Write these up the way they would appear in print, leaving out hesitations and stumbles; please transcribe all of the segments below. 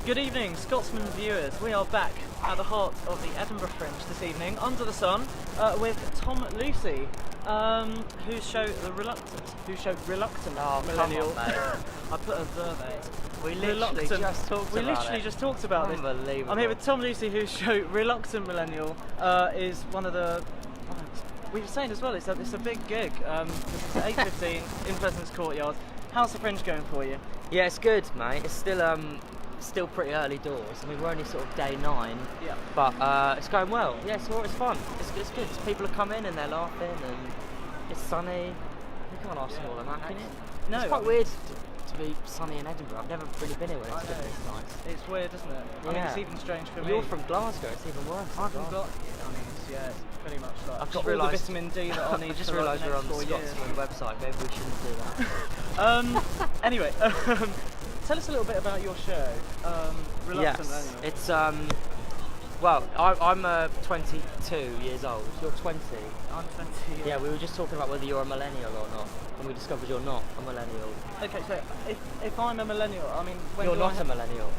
Good evening, Scotsman viewers. We are back at the heart of the Edinburgh Fringe this evening, under the sun, with Tom Lucy, who showed reluctant millennial. Come on, mate. I put a verb out. We literally just talked about it. Unbelievable. I'm here with Tom Lucy, who showed reluctant millennial. Is one of the. We were saying as well. It's a big gig. It's at 8:15 in Pleasance Courtyard. How's the Fringe going for you? Yeah, it's good, mate. It's still pretty early doors. I mean, we're only sort of day 9. Yeah. But it's going well. Yeah, it's fun. It's good. People are coming and they're laughing and it's sunny. You can't ask more than that, can you? No. It's quite weird to be sunny in Edinburgh. I've never really been here when it's been this nice. It's weird, isn't it? Yeah. I mean, it's even strange for me. You're from Glasgow. It's even worse. I haven't got. I mean, it's pretty much like. I've got just all the vitamin D that I need. I just for realised like we're on the next 4 years. Scotsman website. Maybe we shouldn't do that. Anyway, tell us a little bit about your show. Reluctant Yes, Millennial. it's well, I'm 22 years old. You're 20. I'm 20. Yeah, we were just talking about whether you're a millennial or not, and we discovered you're not a millennial. Okay, so if I'm a millennial, I mean, when You're do I not a millennial.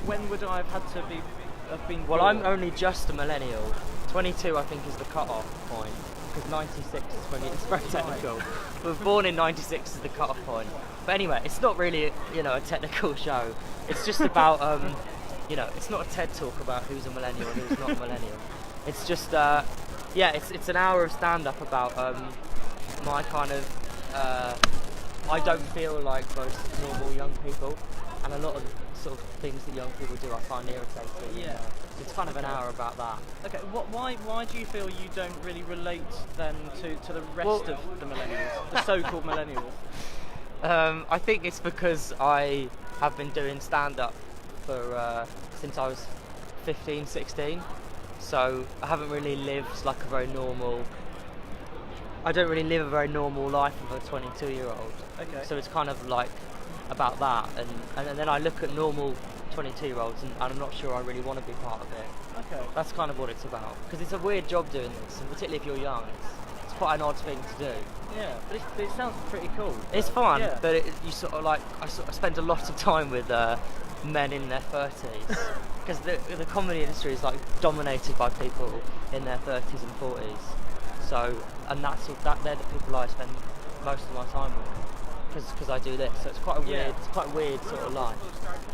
When would I have had to have been? Well, born? I'm only just a millennial. 22, I think, is the cut-off point, because 96 is when it's very technical. We were born in 96 is the cut-off point. But anyway, it's not really, a technical show. It's just about, it's not a TED talk about who's a millennial and who's not a millennial. It's just, it's an hour of stand-up about my kind of, I don't feel like most normal young people, and a lot of sort of things that young people do I find irritating. Yeah. It's kind of an hour about that. Okay, why do you feel you don't really relate then to the rest of the millennials, the so-called millennials? I think it's because I have been doing stand-up for since I was 15, 16. So I haven't really lived like a very normal. I don't really live a very normal life of a 22-year-old. Okay. So it's kind of like about that, and then I look at normal 22-year-olds, and I'm not sure I really want to be part of it. Okay. That's kind of what it's about, because it's a weird job doing this, and particularly if you're young, it's quite an odd thing to do. Yeah, but it sounds pretty cool. It's fun, yeah. but you sort of like I spend a lot of time with men in their 30s, because the comedy industry is like dominated by people in their 30s and 40s. So, and they're the people I spend most of my time with, because I do this. So it's quite a weird sort of life.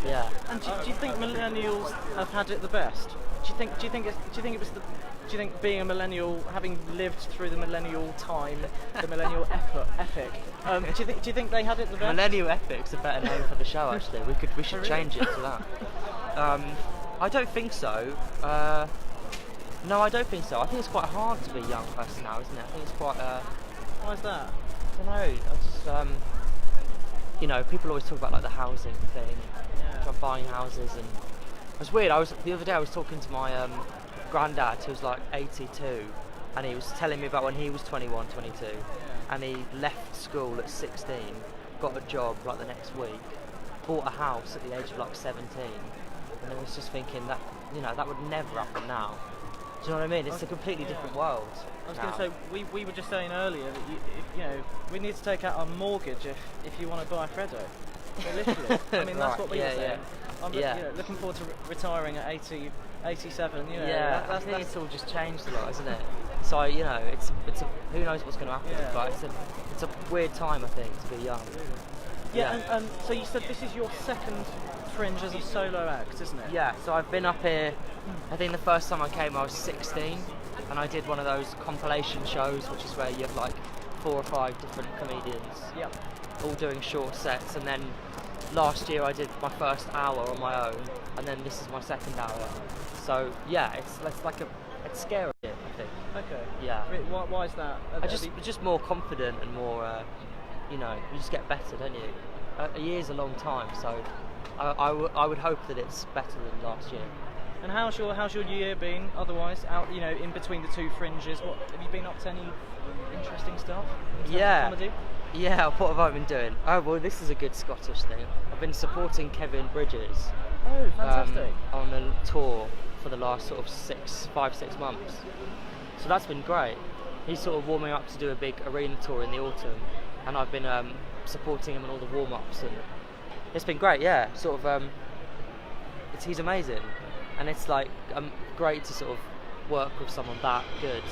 Yeah. And do you think millennials have had it the best? Do you think being a millennial, having lived through the millennial time, the millennial epic, do you think they had it the best? Millennial Epic's a better name for the show, actually. We should change it to that. I don't think so. No, I don't think so. I think it's quite hard to be a young person now, isn't it? I think it's quite. Why is that? I don't know. I just, people always talk about like the housing thing, trying buying houses, and it was weird. The other day I was talking to my granddad, who's like 82, and he was telling me about when he was 21, 22, and he left school at 16, got a job like the next week, bought a house at the age of like 17, and I was just thinking that that would never happen now. Do you know what I mean? It's a completely different world. I was going to say, we were just saying earlier that we need to take out our mortgage if you want to buy Freddo. So literally, I mean that's what we were saying. I'm looking forward to retiring at 87. I think it's all just changed a lot, isn't it? So it's who knows what's going to happen, but it's a weird time, I think, to be young. Yeah, and so you said this is your second Fringe as a solo act, isn't it? Yeah, so I've been up here, I think the first time I came I was 16, and I did one of those compilation shows, which is where you have like 4 or 5 different comedians all doing short sets, and then last year I did my first hour on my own, and then this is my second hour. So yeah, it's scary, I think. Okay. Yeah. Why is that? Just more confident and more, you just get better, don't you? A year's a long time, so I would hope that it's better than last year. And how's your year been otherwise? Out, in between the 2 Fringes, what have you been up to? Any interesting stuff? Yeah. Comedy? Yeah. What have I been doing? Oh well, this is a good Scottish thing. I've been supporting Kevin Bridges. Oh, fantastic! On a tour for the last sort of 5-6 months. So that's been great. He's sort of warming up to do a big arena tour in the autumn, and I've been supporting him in all the warm-ups, and it's been great. Yeah, sort of he's amazing, and it's like great to sort of work with someone that good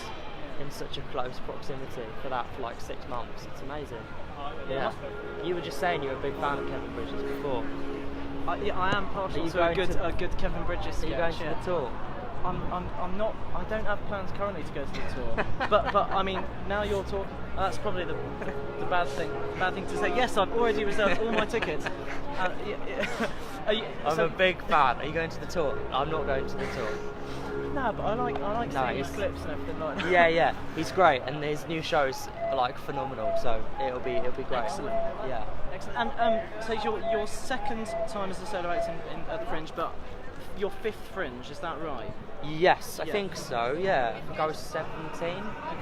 in such a close proximity for like 6 months. It's amazing. Yeah. You were just saying you were a big fan of Kevin Bridges before. Yeah, I am partial to a good Kevin Bridges sketch. Are you going to the tour? I'm not. I don't have plans currently to go to the tour. but I mean, now you're talking. That's probably the bad thing. Bad thing to say. Yes, I've already reserved all my tickets. I'm a big fan. Are you going to the tour? I'm not going to the tour. No, but I like seeing his clips and everything like that. Yeah, he's great, and his new shows are like phenomenal. So it'll be great. Excellent. Yeah. Excellent. And so it's your second time as a solo act at the Fringe, but your 5th Fringe, is that right? Yes, I think so. Yeah, I think I was 17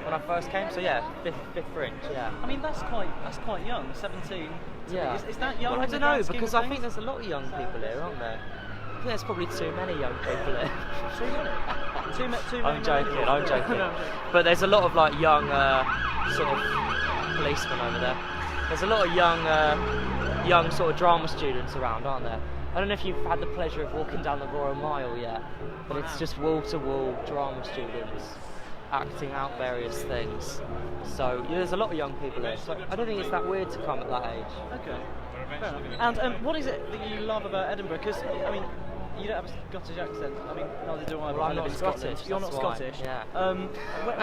when I first came. So yeah, fifth Fringe. Yeah. I mean, that's quite young. 17. Yeah. Is that young? Well, I don't know, because I think there's a lot of young people here, aren't there? I think there's probably too many young people here. Too many. I'm joking. But there's a lot of like young sort of policemen over there. There's a lot of young sort of drama students around, aren't there? I don't know if you've had the pleasure of walking down the Royal Mile yet, but it's just wall-to-wall drama students acting out various things. So yeah, there's a lot of young people there. So I don't think it's that weird to come at that age. Okay. Fair enough. And what is it that you love about Edinburgh? Because I mean, you don't have a Scottish accent. I mean, neither do I. Well, I'm not Scottish. You're not Scottish. Yeah.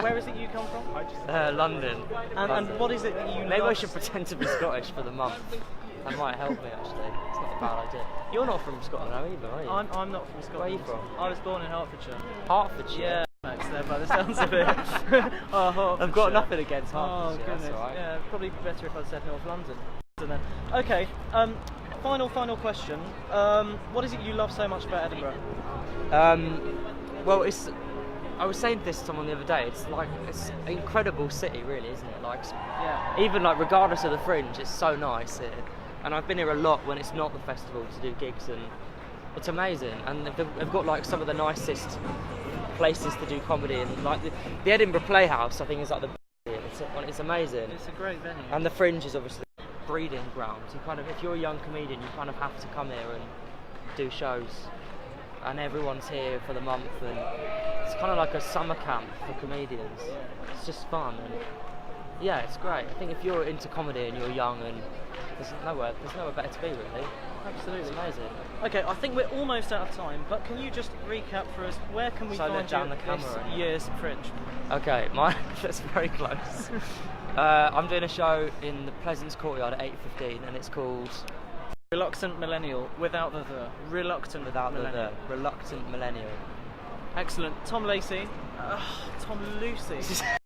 Where is it you come from? London. And what is it that you? Maybe I should pretend to be Scottish for the month. That might help me actually. It's not a bad idea. You're not from Scotland, either, are you? I'm not from Scotland. Where are you from? I was born in Hertfordshire. Hertfordshire. Yeah. Max there by the sounds of it. I've got nothing against Hertfordshire. Oh goodness. That's all right. Yeah, probably better if I said North London. Okay. Final question. What is it you love so much about Edinburgh? Well, I was saying this to someone the other day. It's an incredible city, really, isn't it? Like, yeah. Even like regardless of the Fringe, it's so nice here. And I've been here a lot when it's not the festival to do gigs, and it's amazing. And they've got like some of the nicest places to do comedy, and like the Edinburgh Playhouse, I think, is like the best. It's amazing. It's a great venue. And the Fringe is obviously breeding ground. You kind of, if you're a young comedian, you kind of have to come here and do shows. And everyone's here for the month, and it's kind of like a summer camp for comedians. It's just fun, and yeah, it's great. I think if you're into comedy and you're young, and there's nowhere better to be, really. Absolutely. It's amazing. Okay, I think we're almost out of time, but can you just recap for us, where can we find you this year's Fringe? Okay, that's very close. I'm doing a show in the Pleasance Courtyard at 8:15, and it's called Reluctant Millennial, without the Reluctant Millennial. Reluctant Millennial. Excellent. Tom Lacey. Tom Lucy.